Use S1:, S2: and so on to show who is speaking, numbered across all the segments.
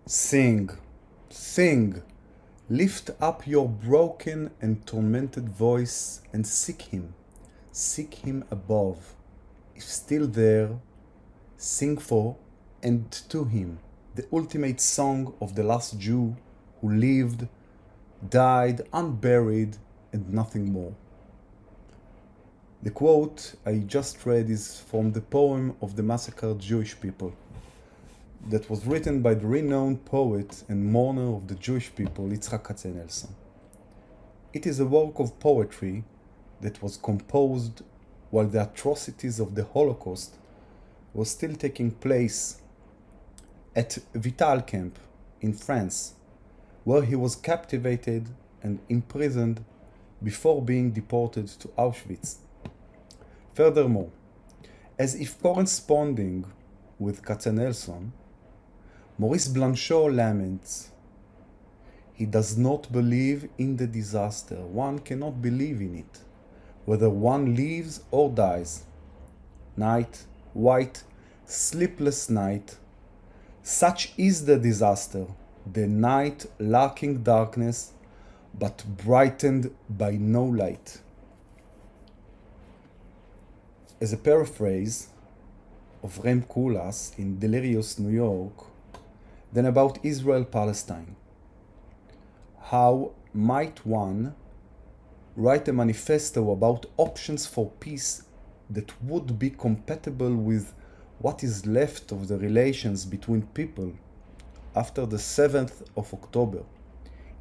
S1: Sing, sing, lift up your broken and tormented voice and seek him above. If still there, sing for and to him, the ultimate song of the last Jew who lived, died unburied, and nothing more. The quote I just read is from the poem of the massacred Jewish people that was written by the renowned poet and mourner of the Jewish people, Yitzhak Katzenelson. It is a work of poetry that was composed while the atrocities of the Holocaust were still taking place at Vital camp in France, where he was captivated and imprisoned before being deported to Auschwitz. Furthermore, as if corresponding with Katzenelson, Maurice Blanchot laments, he does not believe in the disaster. One cannot believe in it, whether one lives or dies. Night, white, sleepless night. Such is the disaster, the night lacking darkness, but brightened by no light. As a paraphrase of Rem Koolhaas in Delirious New York, then about Israel-Palestine. How might one write a manifesto about options for peace that would be compatible with what is left of the relations between people after the 7th of October,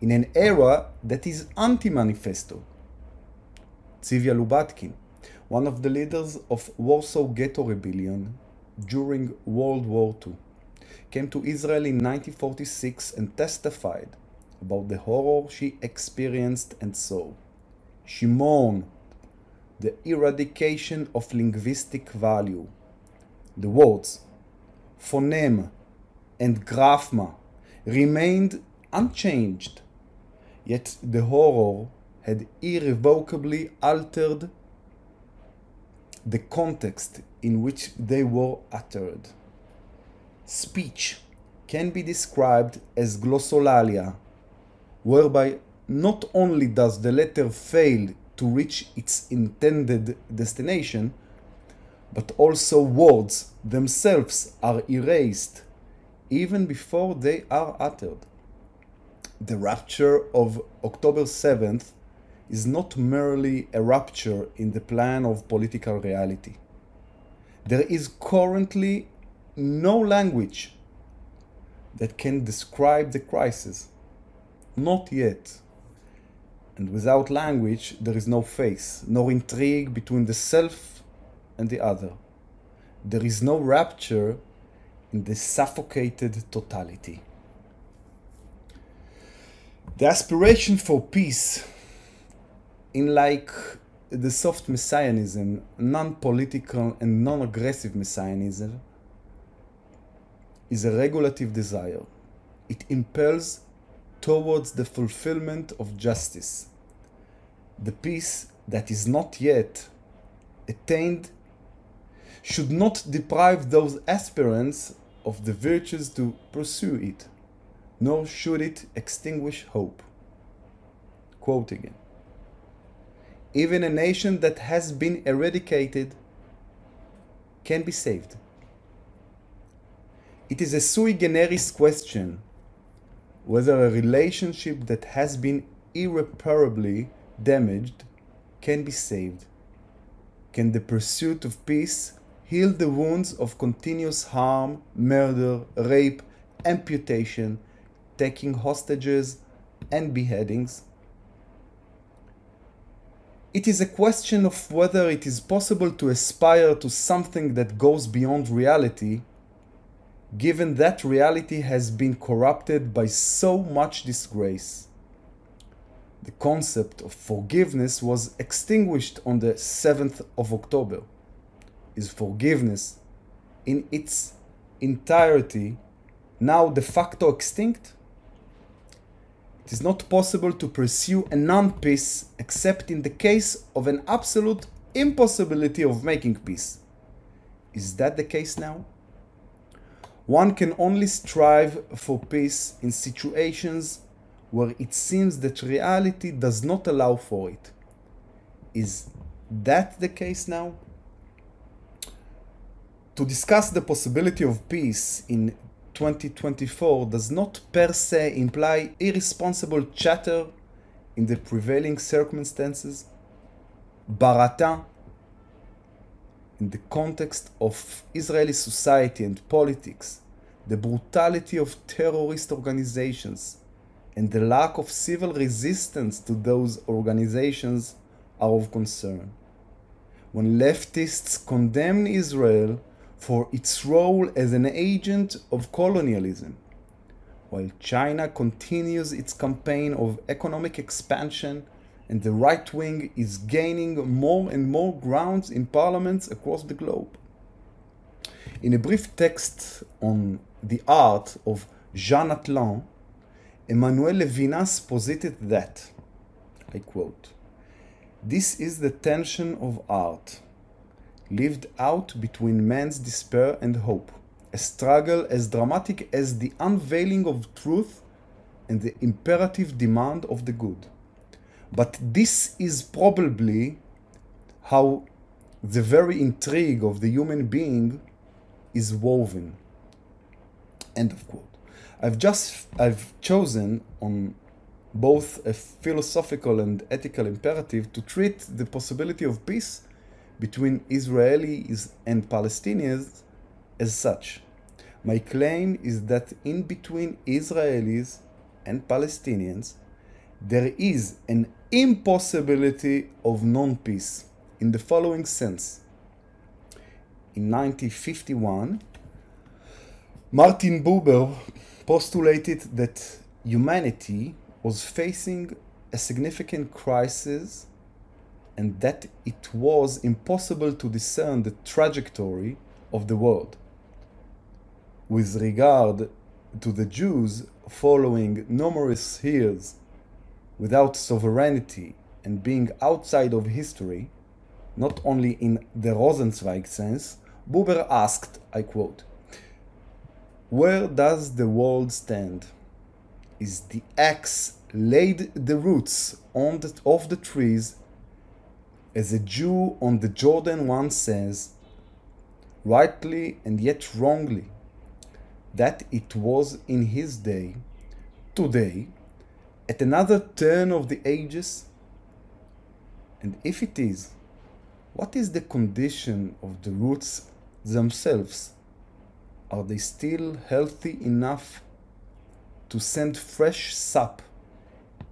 S1: in an era that is anti-manifesto? Tzivia Lubatkin, one of the leaders of Warsaw Ghetto Rebellion during World War II, came to Israel in 1946 and testified about the horror she experienced and saw. She mourned the eradication of linguistic value. The words phoneme and graphema remained unchanged, yet the horror had irrevocably altered the context in which they were uttered. Speech can be described as glossolalia, whereby not only does the letter fail to reach its intended destination, but also words themselves are erased even before they are uttered. The rupture of October 7th is not merely a rupture in the plan of political reality. There is currently no language that can describe the crisis. Not yet. And without language, there is no face, no intrigue between the self and the other. There is no rapture in the suffocated totality. The aspiration for peace, in like the soft messianism, non-political and non-aggressive messianism, is a regulative desire. It impels towards the fulfillment of justice. The peace that is not yet attained should not deprive those aspirants of the virtues to pursue it, nor should it extinguish hope. Quote again. Even a nation that has been eradicated can be saved. It is a sui generis question whether a relationship that has been irreparably damaged can be saved. Can the pursuit of peace heal the wounds of continuous harm, murder, rape, amputation, taking hostages, and beheadings? It is a question of whether it is possible to aspire to something that goes beyond reality, given that reality has been corrupted by so much disgrace. The concept of forgiveness was extinguished on the 7th of October. Is forgiveness in its entirety now de facto extinct? It is not possible to pursue a non-peace except in the case of an absolute impossibility of making peace. Is that the case now? One can only strive for peace in situations where it seems that reality does not allow for it. Is that the case now? To discuss the possibility of peace in 2024 does not per se imply irresponsible chatter in the prevailing circumstances. Barata, in the context of Israeli society and politics, the brutality of terrorist organizations and the lack of civil resistance to those organizations are of concern. When leftists condemn Israel for its role as an agent of colonialism, while China continues its campaign of economic expansion and the right wing is gaining more and more grounds in parliaments across the globe. In a brief text on the art of Jean Atlan, Emmanuel Levinas posited that, I quote, "This is the tension of art, lived out between man's despair and hope, a struggle as dramatic as the unveiling of truth and the imperative demand of the good. But this is probably how the very intrigue of the human being is woven." End of quote. I've chosen on both a philosophical and ethical imperative to treat the possibility of peace between Israelis and Palestinians as such. My claim is that in between Israelis and Palestinians, there is an impossibility of non-peace in the following sense. In 1951, Martin Buber postulated that humanity was facing a significant crisis and that it was impossible to discern the trajectory of the world. With regard to the Jews following numerous years without sovereignty and being outside of history, not only in the Rosenzweig sense, Buber asked, I quote, "Where does the world stand? Is the axe laid the roots of the trees, as a Jew on the Jordan once says, rightly and yet wrongly, that it was in his day, today, at another turn of the ages? And if it is, what is the condition of the roots themselves? Are they still healthy enough to send fresh sap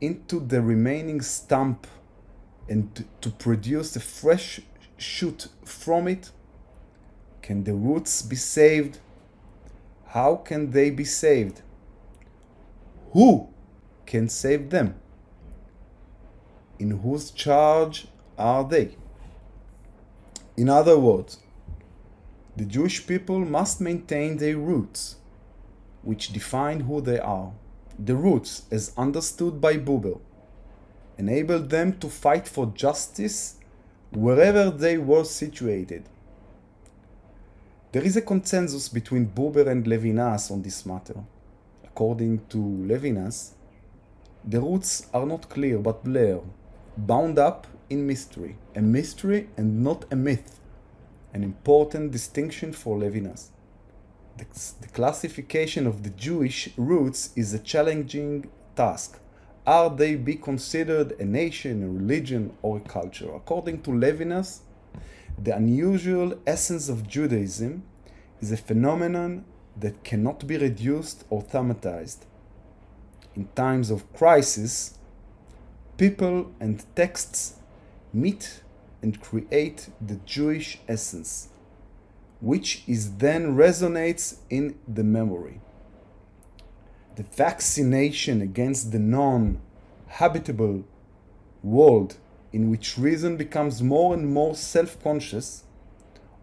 S1: into the remaining stump and to produce a fresh shoot from it? Can the roots be saved? How can they be saved? Who can save them? In whose charge are they?" In other words, the Jewish people must maintain their roots, which define who they are. The roots, as understood by Buber, enabled them to fight for justice wherever they were situated. There is a consensus between Buber and Levinas on this matter. According to Levinas, the roots are not clear but blur, bound up in mystery, a mystery and not a myth, an important distinction for Levinas. The classification of the Jewish roots is a challenging task. Are they be considered a nation, a religion, or a culture? According to Levinas, the unusual essence of Judaism is a phenomenon that cannot be reduced or thematized. In times of crisis, people and texts meet and create the Jewish essence, which is then resonates in the memory. The vaccination against the non-habitable world in which reason becomes more and more self-conscious,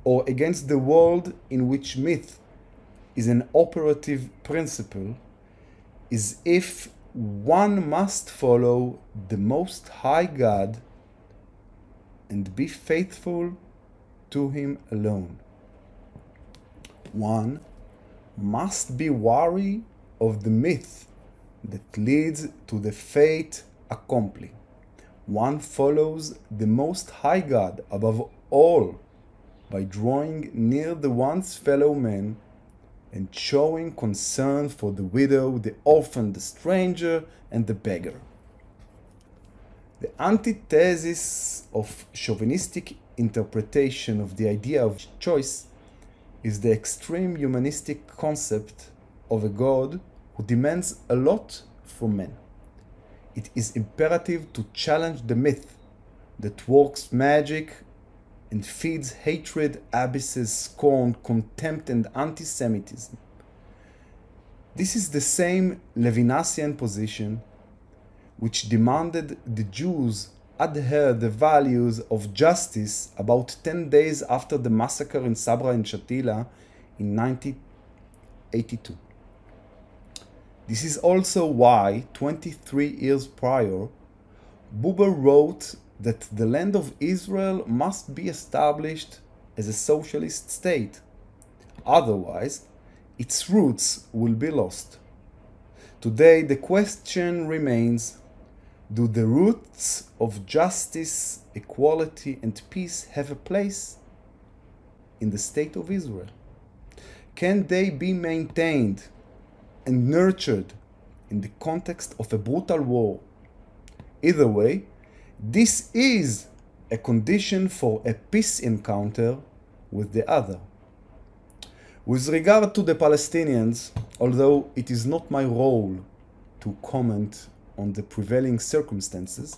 S1: or against the world in which myth is an operative principle, is if one must follow the Most High God and be faithful to Him alone. One must be wary of the myth that leads to the fait accompli. One follows the Most High God above all by drawing near the one's fellow man and showing concern for the widow, the orphan, the stranger, and the beggar. The antithesis of chauvinistic interpretation of the idea of choice is the extreme humanistic concept of a God who demands a lot from men. It is imperative to challenge the myth that works magic and feeds hatred, abysses, scorn, contempt, and anti-Semitism. This is the same Levinasian position which demanded the Jews adhere the values of justice about 10 days after the massacre in Sabra and Shatila in 1982. This is also why, 23 years prior, Buber wrote that the land of Israel must be established as a socialist state. Otherwise, its roots will be lost. Today, the question remains, do the roots of justice, equality, and peace have a place in the state of Israel? Can they be maintained and nurtured in the context of a brutal war? Either way, this is a condition for a peace encounter with the other. With regard to the Palestinians, although it is not my role to comment on the prevailing circumstances,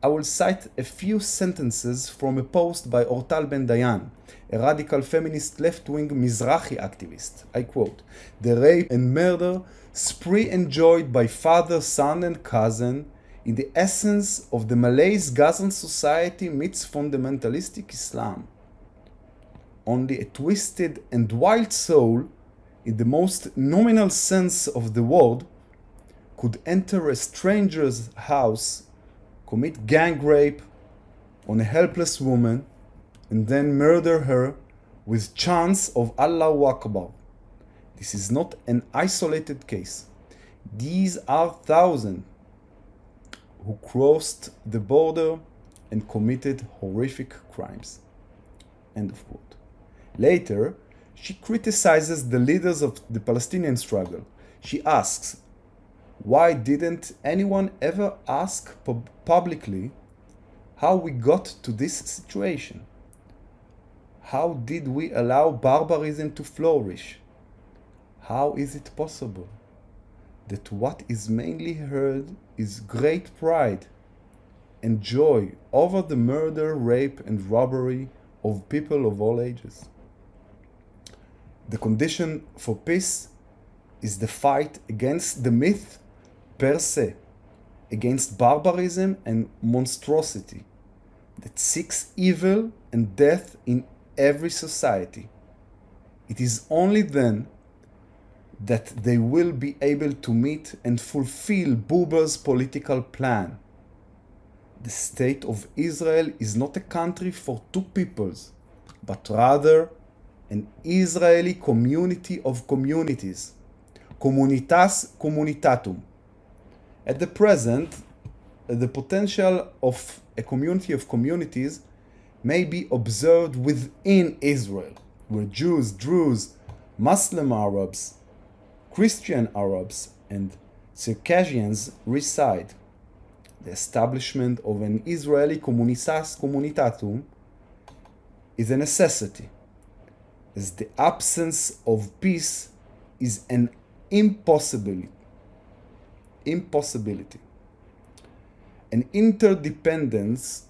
S1: I will cite a few sentences from a post by Ortal Ben Dayan, a radical feminist left-wing Mizrahi activist. I quote, "The rape and murder spree enjoyed by father, son, and cousin in the essence of the Malays Gazan society meets fundamentalistic Islam. Only a twisted and wild soul, in the most nominal sense of the word, could enter a stranger's house, commit gang rape on a helpless woman, and then murder her with chants of Allahu Akbar. This is not an isolated case. These are thousands who crossed the border and committed horrific crimes." End of quote. Later, she criticizes the leaders of the Palestinian struggle. She asks, why didn't anyone ever ask publicly how we got to this situation? How did we allow barbarism to flourish? How is it possible that what is mainly heard is great pride and joy over the murder, rape, and robbery of people of all ages? The condition for peace is the fight against the myth per se, against barbarism and monstrosity that seeks evil and death in every society. It is only then that they will be able to meet and fulfill Buber's political plan. The state of Israel is not a country for two peoples, but rather an Israeli community of communities, communitas communitatum. At the present, the potential of a community of communities may be observed within Israel, where Jews, Druze, Muslim Arabs, Christian Arabs, and Circassians reside. The establishment of an Israeli communitas communitatum is a necessity, as the absence of peace is an impossibility. An interdependence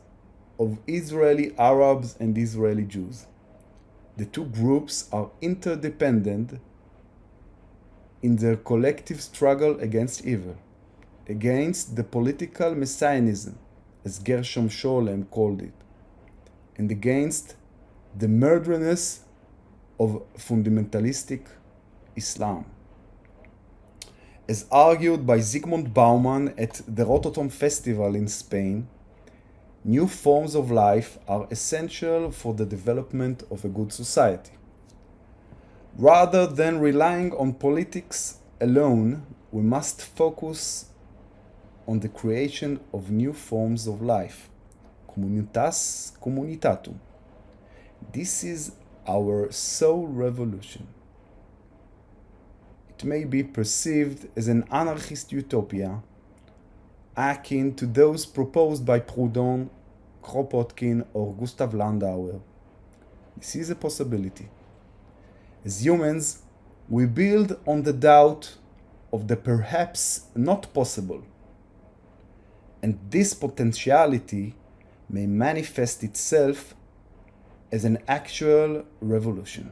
S1: of Israeli Arabs and Israeli Jews. The two groups are interdependent in their collective struggle against evil, against the political messianism, as Gershom Scholem called it, and against the murderous of fundamentalistic Islam. As argued by Zygmunt Bauman at the Rototom Festival in Spain, new forms of life are essential for the development of a good society. Rather than relying on politics alone, we must focus on the creation of new forms of life. Communitas communitatum. This is our soul revolution. It may be perceived as an anarchist utopia, akin to those proposed by Proudhon, Kropotkin, or Gustav Landauer. This is a possibility. As humans, we build on the doubt of the perhaps not possible, and this potentiality may manifest itself as an actual revolution.